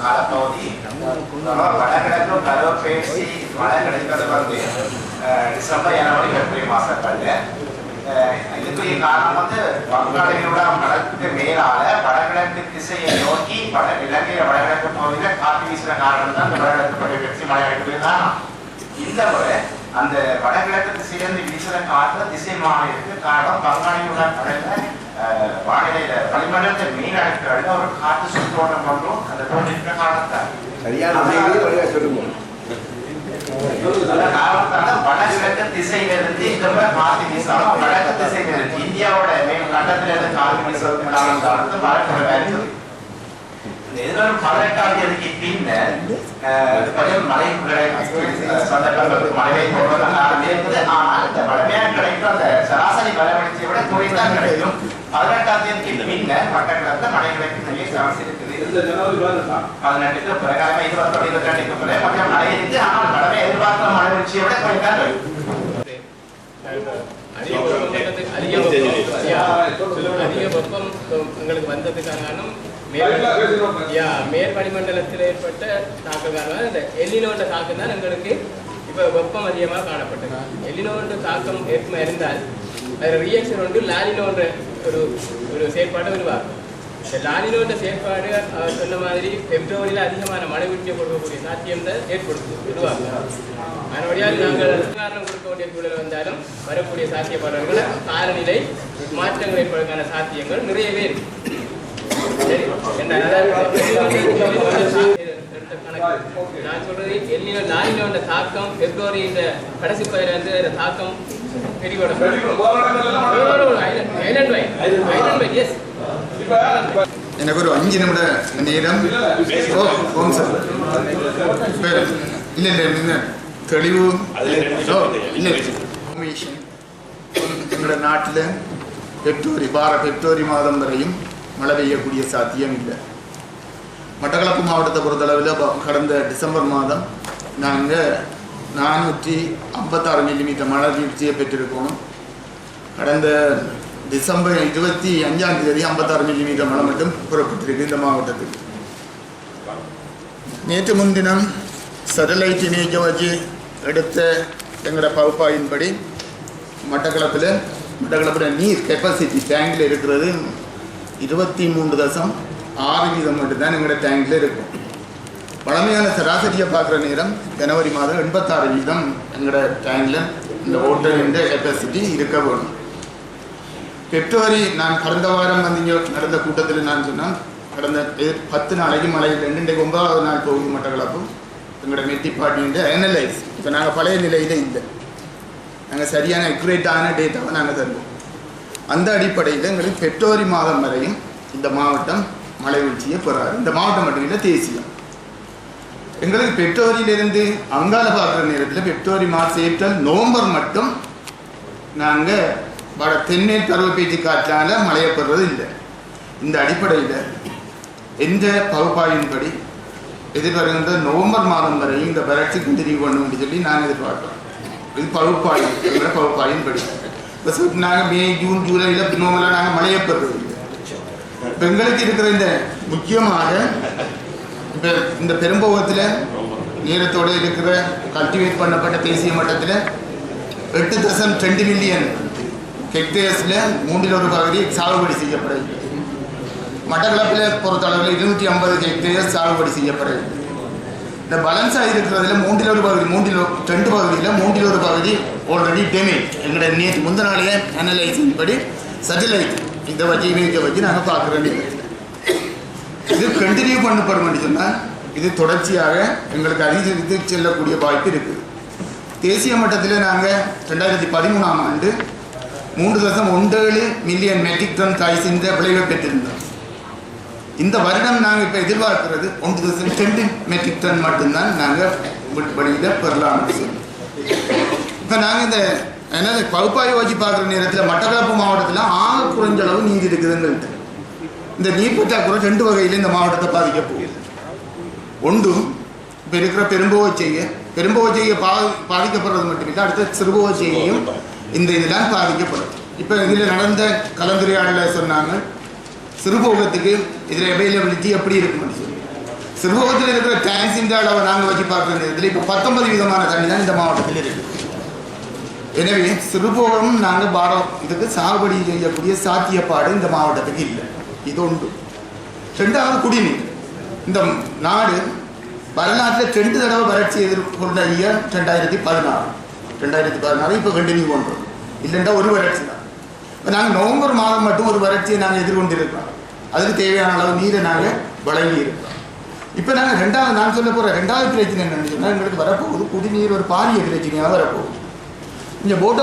காலப்பகுதி வடகிழக்கும் கருவப்பேசி மழை கிடைப்பது வந்து டிசம்பர் ஜனவரி பிப்ரவரி மாதங்கள்ல. இதுக்குரிய காரணம் வந்து வங்காளிகளோட கடலுக்கு மேலால வடகிழக்கு திசையை நோக்கி இலங்கையில வடகிழக்கு பகுதியில் காற்று வீசுற காரணம் தான் வடகிழக்கு வெற்றி மழை அடிப்பதுதான். இந்த முறை அந்த வடகிழக்கு திசையிலிருந்து வீசுற காற்று திசை மாறிற்கு காரணம் வங்காளிகளோட கடல்ல வானிலையில வளிமண்டலத்தை மீன் அடுக்குகள்ல ஒரு காற்று சுற்றோட்டம் கொண்டும் அந்த தோன்றிருக்கிற காரணத்தால் வடகிழக்கு திசையிலிருந்து இந்த காற்று வீசாலும் வடக்கு திசையிலிருந்து இந்தியாவோட மேல் கண்டத்திலிருந்து காற்று வீசுவதற்கு காரணம் மழை இருக்குது. எதிர்வரும் 18ஆம் தேதிக்கு பின்னர் மழை சந்தர்ப்பங்களுக்கு மழை இருக்குது. ஆனால் இந்த மழைமையாக கிடைக்கும் அந்த சராசரி மழைவீழ்ச்சியை விட குறைந்தான் கிடைக்கும். 18ஆம் தேதிக்கு பின்னர் மட்டக்களப்பில் மழை கிடைக்கும் சான்ஸ் இருக்குது. 18க்கு பிறகு 22க்கு பிறகு கொஞ்சம் மழை இருக்கு. ஆனால் மழை எதிர்பார்க்கிற மழைவீழ்ச்சியை விட குறைந்தான் கிடைக்கும். அதிக வெப்பம் எங்களுக்கு வந்ததுக்கான காரணம் மேல் வளிமண்டலத்தில் ஏற்பட்ட தாக்கம் காரணம் இந்த எல்லினோட தாக்கம் தான் எங்களுக்கு இப்போ வெப்பம் அதிகமாக காணப்பட்டது. எல்லினோட தாக்கம் ஏற்பமாக இருந்தால் அதில் ரியாக்ஷன் வந்து லாலினோன்ற ஒரு செயற்பாடு உருவாகும். இந்த லாலினோட செயற்பாடு அவர் சொன்ன மாதிரி பிப்ரவரியில் அதிகமான மழை வீழ்ச்சியை கொடுக்கக்கூடிய சாத்தியம் தான் உருவாகும். அதனுடையால் நாங்கள் காரணம் கொடுக்க வேண்டிய சூழல் வந்தாலும் வரக்கூடிய சாத்தியப்பாடுகளை காலநிலை மாற்றங்கள் ஏற்படுவதற்கான சாத்தியங்கள் நிறையவே இருக்கு. நான் சொல்றது லாலினோட தாக்கம் பிப்ரவரி இந்த கடைசி பயில இருந்து தாக்கம் எனக்கு ஒரு 5 நிமிட நேரம் இல்ல தெளிவு எங்களோட நாட்டில் பிப்ரவரி மாதம் வரையும் மழை பெய்யக்கூடிய சாத்தியம் இல்லை. மட்டக்களப்பு மாவட்டத்தை பொறுத்தளவில் கடந்த டிசம்பர் மாதம் நாங்கள் 456 மில்லிமீட்டர் மழை வீழ்ச்சியை பெற்றிருக்கணும். கடந்த டிசம்பர் 25ஆம் தேதி 56 மில்லிமீட்டர் மழை மட்டும் புறப்பட்டிருக்கு இந்த மாவட்டத்துக்கு. நேற்று முன்தினம் சேட்டலைட் இமேஜை வச்சு எடுத்த எங்களோட பகுப்பாயின்படி மட்டக்களப்பில் நீர் கெப்பாசிட்டி டேங்கில் இருக்கிறது 23.6% மட்டும்தான் எங்களோட டேங்கில் இருக்கும். பழமையான சராசரியை பார்க்குற நேரம் ஜனவரி மாதம் 86% எங்களோட டேங்கில் இந்த ஓட்டலின் கெப்பாசிட்டி இருக்க வேணும். பிப்ரவரி நான் கடந்த வாரம் வந்து இங்கே நடந்த கூட்டத்தில் நான் சொன்னேன், கடந்த 10 நாளைக்கு மழை 9வது நாள் போகுது மட்டக்களப்பு. எங்களோட மெட்டிப்பாட்டின் அனலைஸ் இப்போ நாங்கள் பழைய நிலையில் இல்லை, நாங்கள் சரியான அக்யூரேட்டான டேட்டாவை நாங்கள் தருவோம். அந்த அடிப்படையில் எங்களுக்கு பிப்ரவரி மாதம் வரையும் இந்த மாவட்டம் மழை வீழ்ச்சியை பெறாது. இந்த மாவட்டம் மட்டும் இல்லை, தேசியம். எங்களுக்கு பிப்ரவரியிலிருந்து அங்கால பார்க்குற நேரத்தில் பிப்ரவரி, மார்ச், ஏப்ரல், நவம்பர் மட்டும் நாங்கள் தென்மேற்கு பருவப்பேச்சு காற்றால் மழையை பெறுறது இல்லை. இந்த அடிப்படையில் எந்த பகுப்பாயின்படி எதிர்வருகின்ற நவம்பர் மாதம் வரையும் இந்த வறட்சி கண்டினியூ பண்ணணும்னு சொல்லி நான் எதிர்பார்க்கிறோம். இது பகுப்பாயின்படி இப்போ நாங்கள் மே, ஜூன், ஜூலையில் நோம்பெல்லாம் நாங்கள் மழையை பெறுறது இல்லை. இப்போ எங்களுக்கு இருக்கிற இந்த முக்கியமாக இப்போ இந்த பெரும்போகத்தில் நேரத்தோடு இருக்கிற கல்டிவேட் பண்ணப்பட்ட தேசிய மட்டத்தில் 8.2 மில்லியன் ஹெக்டேர்ஸில் 1/3 பகுதி சாகுபடி செய்யப்படவில்லை. மட்டக்களப்பில் பொறுத்தளவில் 250 ஹெக்டேர்ஸ் சாகுபடி செய்யப்படவில்லை. இந்த பேலன்ஸாக இருக்கிறதுல 2 பகுதியில் 3/1 பகுதி ஆல்ரெடி டேமேஜ். எங்களோட நேற்று முந்த நாளையே அனலைசிங் படி சேட்டலைட் இதை வச்சு இமேஜை வச்சு நாங்கள் பார்க்குறோம். இது கண்டினியூ பண்ணப்படும் சொன்னால் இது தொடர்ச்சியாக எங்களுக்கு அதிகரித்து செல்லக்கூடிய வாய்ப்பு இருக்குது. தேசிய மட்டத்தில் நாங்கள் 2013ஆம் ஆண்டு 3.17 மில்லியன் மெட்ரிக் டன் காய்ச்சின்ற விளைவை பெற்றிருந்தோம். இந்த வருடம் நாங்கள் இப்போ எதிர்பார்க்கிறது 1.2 மெட்ரிக் டன் மட்டும்தான் நாங்கள் வழியில் பெறலாம்னு சொல்லி இப்போ நாங்கள் இந்த அதனால் பகுப்பாய்வு வச்சு பார்க்குற நேரத்தில் மட்டக்களப்பு மாவட்டத்தில் ஆக குறைஞ்ச அளவு நீர் இருக்குதுன்னு இந்த நீர் பற்றாக்குறை 2 வகையில் இந்த மாவட்டத்தை பாதிக்க போகுது. ஒன்றும் இப்போ இருக்கிற பெரும்போவச்செய்யை பாதிக்கப்படுறது மட்டுமில்லை, அடுத்த சிறுபோவச்செய்யையும் இந்த இதெல்லாம் பாதிக்கப்படும். இப்போ இதில் நடந்த கலந்துரையாடலில் சொன்னாங்க சிறுபோகத்துக்கு இதில் அவைலபிலிட்டி எப்படி இருக்குன்னு சொல்லி. சிறுபோகத்தில் இருக்கிற டேங்க்ஸின் அளவை நாங்கள் வச்சு பார்க்குற இதில் இப்போ 19 விதமான தண்ணி தான் இந்த மாவட்டத்தில் இருக்குது. எனவே சிறுபோகம் நாங்கள் இதுக்கு சாகுபடி செய்யக்கூடிய சாத்தியப்பாடு இந்த மாவட்டத்துக்கு இல்லை. இது ஒன்று. ரெண்டாவது குடிநீர். இந்த நாடு வரலாற்றில் 2 தடவை வறட்சி எதிர்கொண்ட இயர் 2016 இப்போ கண்டினியூ பண்ணுறோம். இல்லைன்னா ஒரு வறட்சி தான். இப்போ நாங்கள் நவம்பர் மாதம் மட்டும் ஒரு வறட்சியை நாங்கள் எதிர்கொண்டிருக்கிறோம். அதுக்கு தேவையான அளவு நீரை நாங்கள் வழங்கி இருக்கிறோம். இப்போ நாங்கள் நான் சொல்ல போகிற 2வது பிரச்சனை என்னன்னு சொன்னால் எங்களுக்கு வரப்போகுது குடிநீர் ஒரு பாரிய பிரச்சனையாக வரப்போகுது. இங்கே போட்டை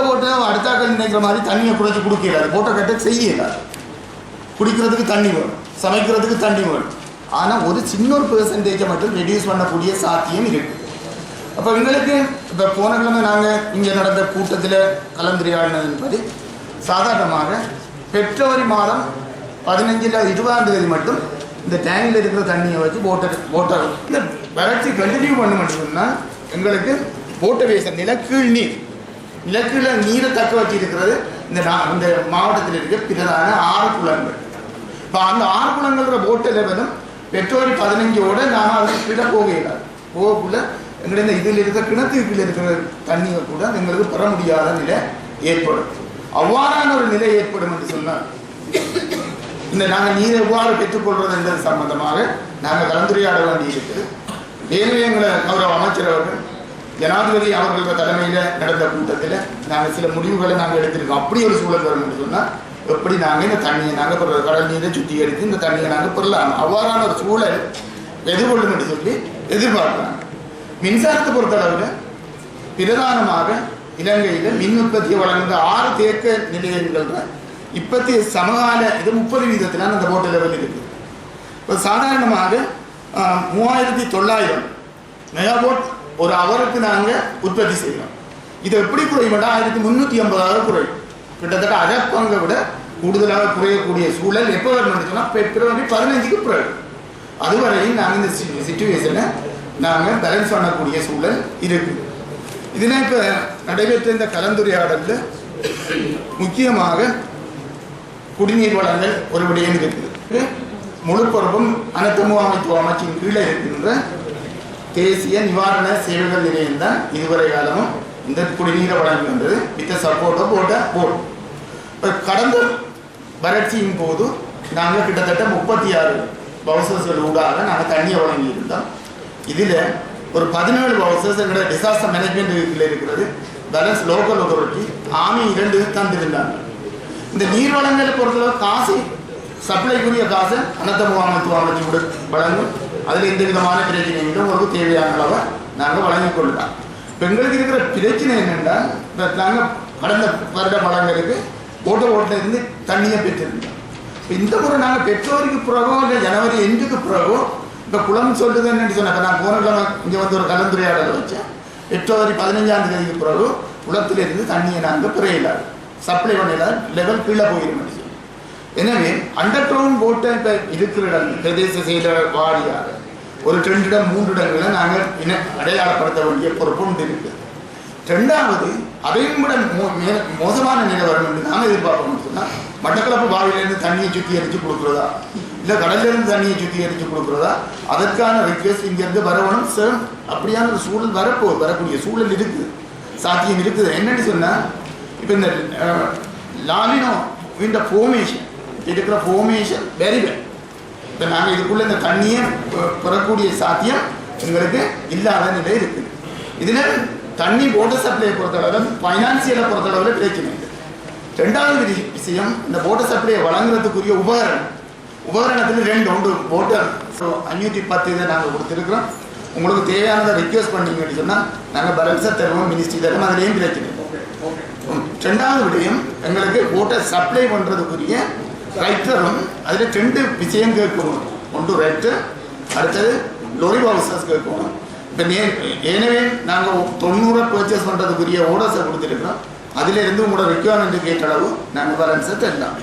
அடுத்தாக்கள் நினைக்கிற மாதிரி தண்ணியை குறைச்சி கொடுக்கலாது, போட்டை கட்ட செய்யலாது. குடிக்கிறதுக்கு தண்ணி வேணும், சமைக்கிறதுக்கு தண்ணி வேணும். ஆனால் ஒரு சின்ன ஒரு பெர்சன்டேஜை மட்டும் ரெடியூஸ் பண்ணக்கூடிய சாத்தியம் இருக்குது. அப்போ எங்களுக்கு இப்போ போன கிழமை நாங்கள் இங்கே நடந்த கூட்டத்தில் கலந்துரையாடினது சாதாரணமாக பிப்ரவரி மாதம் 15-20ஆம் தேதி மட்டும் இந்த டேங்கில் இருக்கிற தண்ணியை வச்சு போட்டர் இந்த வறட்சி கண்டினியூ பண்ண சொன்னால் எங்களுக்கு போட்ட வேச நிலக்கீழ் நீரை தக்க வச்சு இருக்கிறது இந்த மாவட்டத்தில் இருக்க பிரதான 6 குளங்கள். இப்போ அந்த 6 குளங்கள்ன்ற போட்ட லெவலும் பிப்ரவரி 15ஓடு நாம் அதுக்கு கீழே போகக்குள்ள எங்களுடைய இதில் இருக்கிற கிணத்துக்குள்ள இருக்கிற தண்ணியை கூட எங்களுக்கு பெற முடியாத நிலை ஏற்படும். அவ்வாறான ஒரு நிலை ஏற்படும் என்று சொன்னால் இந்த நாங்கள் நீரை எவ்வாறு பெற்றுக்கொள்வது என்பது சம்பந்தமாக நாங்கள் கலந்துரையாட வேண்டியிருக்கிறது. ஏற்கனவே எங்களை கௌரவ அமைச்சர் அவர்கள் ஜனாதிபதி அவர்களோட தலைமையில் நடந்த கூட்டத்தில் நாங்கள் சில முடிவுகளை நாங்கள் எடுத்திருக்கோம். அப்படி ஒரு சூழல் வரும் என்று சொன்னால் எப்படி நாங்கள் இந்த தண்ணியை நாங்கள் கடல் நீரை சுத்திகரித்து இந்த தண்ணியை நாங்கள் பெறலாம், அவ்வாறான ஒரு சூழல் எதிர்கொள்ளும் என்று சொல்லி எதிர்பார்க்கிறாங்க. மின்சாரத்தை பொறுத்தளவில் பிரதானமாக இலங்கையில் மின் உற்பத்தியை வழங்குகிற 6 தேக்க நிலையங்கள் இப்போத்திய சமகால இது 30% அந்த போட்ட லெவல் இருக்குது. இப்போ சாதாரணமாக 3900 மெகாவாட் ஒரு அவருக்கு நாங்கள் உற்பத்தி செய்யலாம். இது எப்படி குறையும்னா 1350 குறையும். கிட்டத்தட்ட அரைப்பங்கை விட கூடுதலாக குறையக்கூடிய சூழல் எப்போ வரணும்னு சொன்னால் பிப்ரவரி 15க்கு பிறகு. அதுவரையும் நாங்கள் இந்த சிச்சுவேஷனை நாங்கள் பேலன்ஸ் பண்ணக்கூடிய சூழல் இருக்குது. இதில் இப்போ நடைபெற்ற இந்த கலந்துரையாடலில் முக்கியமாக குடிநீர் வளங்கள் ஒரு விடயம் இருக்குது. முழு பொறுப்பும் அனைத்து முகாமைத்துவ அமைச்சின் கீழே இருக்கின்ற தேசிய நிவாரண சேவைகள் நிலையம் தான் இதுவரை காலமும் இந்த குடிநீரை வழங்குகின்றது. வித் சப்போர்ட்டோ போர்டு. இப்போ கடந்த வறட்சியின் போது நாங்கள் கிட்டத்தட்ட 36 பவுசர்ஸ்கள் ஊடாக நாங்கள் தண்ணியை வழங்கியிருந்தோம். இதில் ஒரு 17 பவுசர்ஸ் எங்களோட டிசாஸ்டர் மேனேஜ்மெண்ட் இருக்கிறது. பேலன்ஸ் லோக்கல் அத்தாரிட்டி ஆமி 2 தந்திருந்தாங்க. இந்த நீர் வளங்களை பொறுத்தளவு காசு சப்ளைக்குரிய காசை அனைத்து முகாமைத்துவ அமைச்சு வழங்கும். அதில் எந்த விதமான பிரச்சனைகளும் உங்களுக்கு தேவையான அளவை நாங்கள் வழங்கிக் கொள்ளலாம். இப்போ எங்களுக்கு இருக்கிற பிரச்சனை என்னென்னா நாங்கள் கடந்த வருட வளங்களுக்கு ஓட்டில் இருந்து தண்ணியை பெற்றிருந்தோம். இப்போ இந்த முறை நாங்கள் பிப்ரவரிக்கு பிறகோ இல்லை ஜனவரி 8க்கு பிறகோ இப்போ குளம் சொல்லுது என்னென்னு சொன்னாங்க. நான் போன கிழமை இங்கே வந்து ஒரு கலந்துரையாடலை வச்சேன். பிப்ரவரி 15ஆம் தேதிக்கு பிறகு குளத்திலிருந்து தண்ணியை நாங்கள் பிறையில்லாது சப்ளை பண்ணலாம், லெவல் கீழே போயிடும். எனவே அண்டர் கிரவுண்ட் போட்டை இப்போ இருக்கிற இடம் பிரதேச செயலர் வாரியாக ஒரு 2 இடம் 3 இடங்களை நாங்கள் அடையாளப்படுத்த வேண்டிய பொறுப்பு ஒன்று இருக்குது. 2வது அதையும் விட மோசமான நிலை வரும் என்று நாங்கள் எதிர்பார்க்கணும்னு சொன்னால் மட்டக்களப்பு பாவியிலேருந்து தண்ணியை சுத்திகரித்து கொடுக்குறதா இல்லை கடலிலிருந்து தண்ணியை சுத்திகரித்து கொடுக்குறதா அதற்கான ரிக்வெஸ்ட் இங்கேருந்து வரணும் சார். அப்படியான ஒரு சூழல் வரக்கூடிய சூழல் இருக்குது, சாத்தியம் இருக்குது. என்னென்னு சொன்னால் இப்போ இந்த லாலினோ இந்த ஃபார்மேஷன் இருக்கிற ஃபார்மேஷன் வெரி வெல். இப்போ நாங்கள் இதுக்குள்ளே இந்த தண்ணியை பெறக்கூடிய சாத்தியம் எங்களுக்கு இல்லாத நிலை இருக்குது. இதில் தண்ணி வாட்டர் சப்ளையை பொறுத்தளவில் ஃபைனான்சியலை பொறுத்தளவில் பிரச்சனை இல்லை. 2வது விஷயம் இந்த வாட்டர் சப்ளையை வழங்குறதுக்குரிய உபகரணத்தில் 2 ஒன்று வாட்டர் 510 இதை நாங்கள் கொடுத்துருக்குறோம். உங்களுக்கு தேவையானதை ரிக்வெஸ்ட் பண்ணிங்கன்னு சொன்னால் நாங்கள் பேலன்ஸாக தருவோம், மினிஸ்ட்ரி தருவோம், அதுலேயும் பிரச்சனை. 2வது விடயம் எங்களுக்கு வாட்டர் சப்ளை பண்ணுறதுக்குரிய ரைட்டரும் அதில் 2 விஷயம் கேட்கணும். ஒன்று ரைட்டர், அடுத்தது லோரி ஹவுசஸ் கேட்கணும். இப்போ ஏனவே நாங்கள் 90 பர்ச்சேஸ் பண்ணுறதுக்குரிய ஓர்டர்ஸை கொடுத்துருக்குறோம். அதிலிருந்து உங்களோட ரெக்யர்மெண்ட் கேட்ட அளவு நாங்கள் பேலன்ஸை தரலாம்.